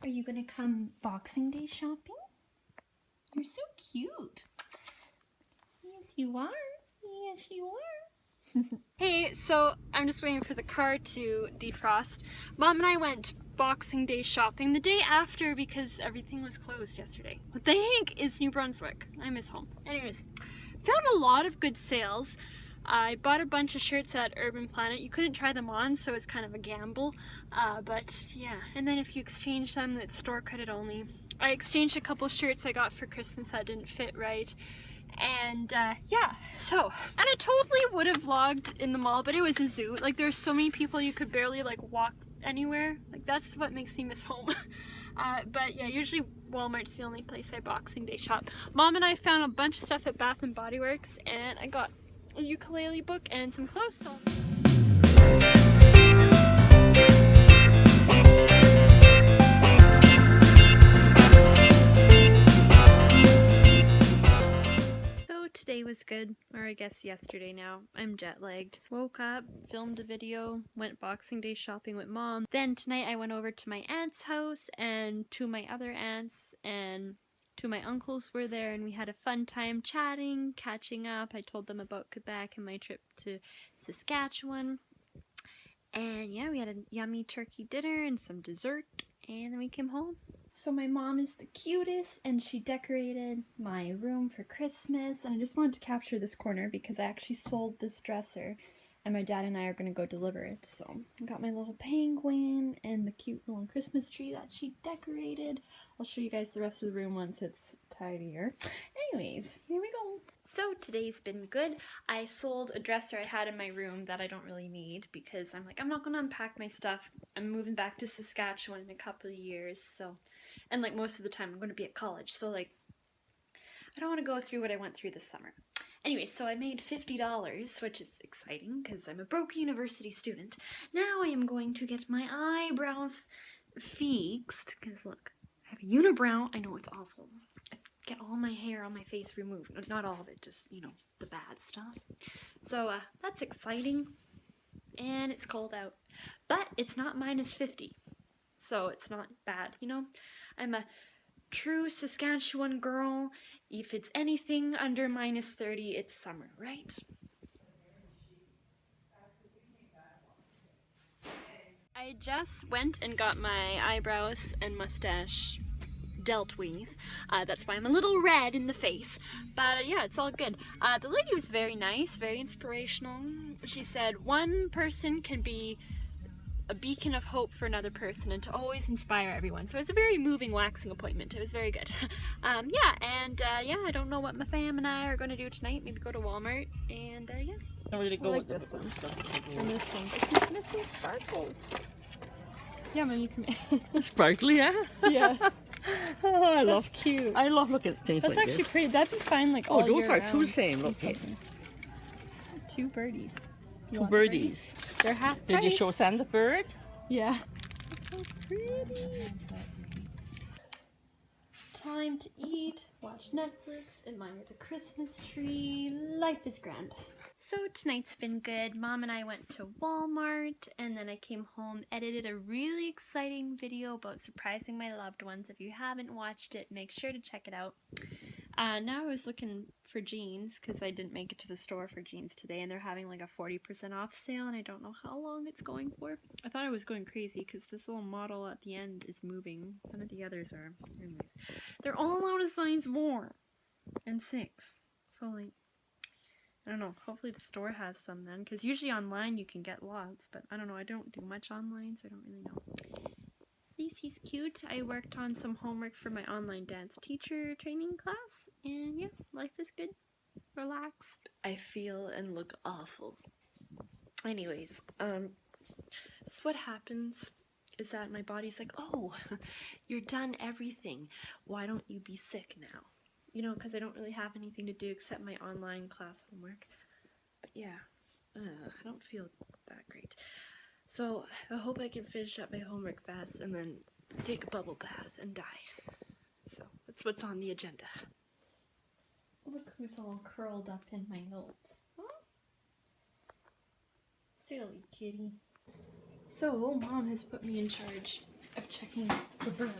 Are you gonna come Boxing Day shopping? You're so cute. Yes, you are. Yes, you are. Hey, so I'm just waiting for the car to defrost. Mom and I went Boxing Day shopping the day after because everything was closed yesterday. What they think is New Brunswick. I miss home. Anyways, found a lot of good sales. I bought a bunch of shirts at Urban Planet. You couldn't try them on, so it's kind of a gamble. But yeah, and then if you exchange them, it's store credit only. I exchanged a couple shirts I got for Christmas that didn't fit right. And yeah, so, and I totally would have vlogged in the mall, but it was a zoo. Like, there's so many people you could barely like walk anywhere. Like, that's what makes me miss home. But yeah, usually Walmart's the only place I Boxing Day shop. Mom and I found a bunch of stuff at Bath and Body Works, and I got a ukulele book and some clothes. So today was good, or I guess yesterday now. I'm jet lagged. Woke up, filmed a video, went Boxing Day shopping with Mom. Then tonight I went over to my aunt's house and to my other aunts, and two of my uncles were there, and we had a fun time chatting, catching up. I told them about Quebec and my trip to Saskatchewan. And yeah, we had a yummy turkey dinner and some dessert, and then we came home. So my mom is the cutest, and she decorated my room for Christmas, and I just wanted to capture this corner because I actually sold this dresser, and my dad and I are going to go deliver it. So I got my little penguin and the cute little Christmas tree that she decorated. I'll show you guys the rest of the room once it's tidier. Anyways, here we go. So today's been good. I sold a dresser I had in my room that I don't really need because I'm like, I'm not going to unpack my stuff. I'm moving back to Saskatchewan in a couple of years, so, and like most of the time I'm going to be at college, so like, I don't want to go through what I went through this summer. Anyway, so I made $50, which is exciting because I'm a broke university student. Now I am going to get my eyebrows fixed, because look, I have a unibrow. I know it's awful. Get all my hair on my face removed. Not all of it, just, you know, the bad stuff. So that's exciting, and it's cold out, but it's not minus 50, so it's not bad, you know. I'm a true Saskatchewan girl. If it's anything under minus 30, it's summer, right? I just went and got my eyebrows and mustache dealt with. That's why I'm a little red in the face, but yeah, it's all good. The lady was very nice, very inspirational. She said one person can be a beacon of hope for another person and to always inspire everyone. So it was a very moving waxing appointment. It was very good. Yeah, and yeah, I don't know what my fam and I are going to do tonight. Maybe go to Walmart, and yeah. I really go like with this one. And this one. It's missing sparkles. Yeah, man, you can. Sparkly, yeah? Yeah. Oh, I That's love cute. I love looking at things That's like actually this. pretty. That'd be fine like all Oh, those year are round. two the same. Look, Two birdies. You two want birdies. They're half Did you price. show Sam the bird? Yeah. Look how pretty. Time to eat, watch Netflix, admire the Christmas tree. Life is grand. So tonight's been good. Mom and I went to Walmart, and then I came home, edited a really exciting video about surprising my loved ones. If you haven't watched it, make sure to check it out. Now I was looking for jeans because I didn't make it to the store for jeans today, and they're having like a 40% off sale, and I don't know how long it's going for. I thought I was going crazy because this little model at the end is moving. None of the others are. Anyways, they're all out of size 4 and 6. So like, I don't know, hopefully the store has some then, because usually online you can get lots, but I don't know, I don't do much online, so I don't really know. He's cute. I worked on some homework for my online dance teacher training class, and yeah, life is good. Relaxed. I feel and look awful. Anyways, so what happens is that my body's like, oh, you're done everything. Why don't you be sick now? You know, because I don't really have anything to do except my online class homework. But yeah, I don't feel that great. So I hope I can finish up my homework fast and then take a bubble bath and die. So that's what's on the agenda. Look who's all curled up in my notes. Huh? Silly kitty. So Mom has put me in charge of checking the bird,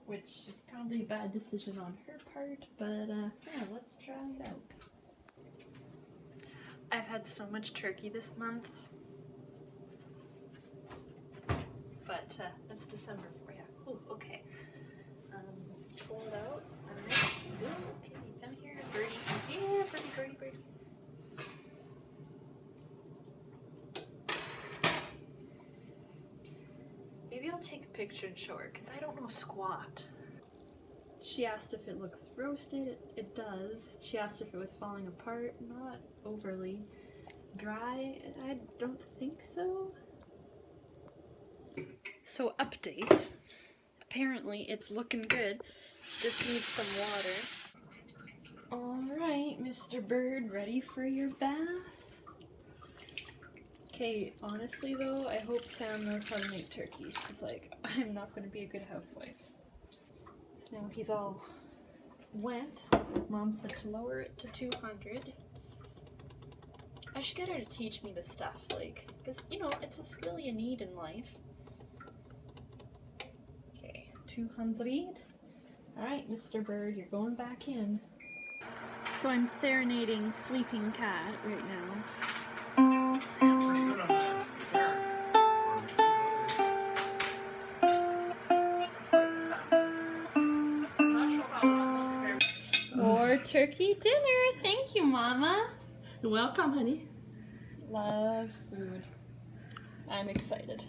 which is probably a bad decision on her part, but yeah, let's try it out. I've had so much turkey this month, but that's December for you. Ooh, okay. Pull it out. Alright. Ooh, okay, come here, birdie. Yeah, birdie. Maybe I'll take a picture and show her, because I don't know squat. She asked if it looks roasted. It does. She asked if it was falling apart. Not overly. Dry? I don't think so. So update. Apparently it's looking good. Just needs some water. Alright, Mr. Bird, ready for your bath? Okay, honestly though, I hope Sam knows how to make turkeys, because like, I'm not going to be a good housewife. So now he's all wet. Mom said to lower it to 200. I should get her to teach me the stuff, like, because, you know, it's a skill you need in life. Okay, 200. Alright, Mr. Bird, you're going back in. So I'm serenading Sleeping Cat right now. More turkey dinner. Thank you, Mama. You're welcome, honey. Love food. I'm excited.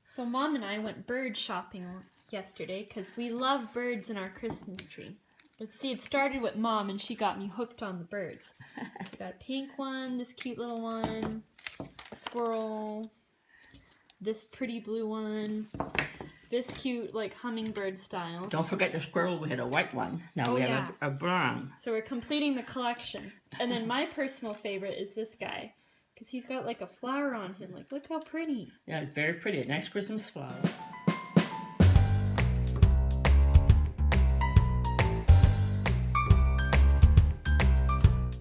So Mom and I went bird shopping yesterday because we love birds in our Christmas tree. Let's see, it started with Mom and she got me hooked on the birds. We got a pink one, this cute little one, a squirrel, this pretty blue one, this cute like hummingbird style. Don't forget the squirrel. We had a white one. Now we have a brown. So we're completing the collection. And then my personal favorite is this guy. Because he's got like a flower on him. Like, look how pretty. Yeah, it's very pretty. A nice Christmas flower.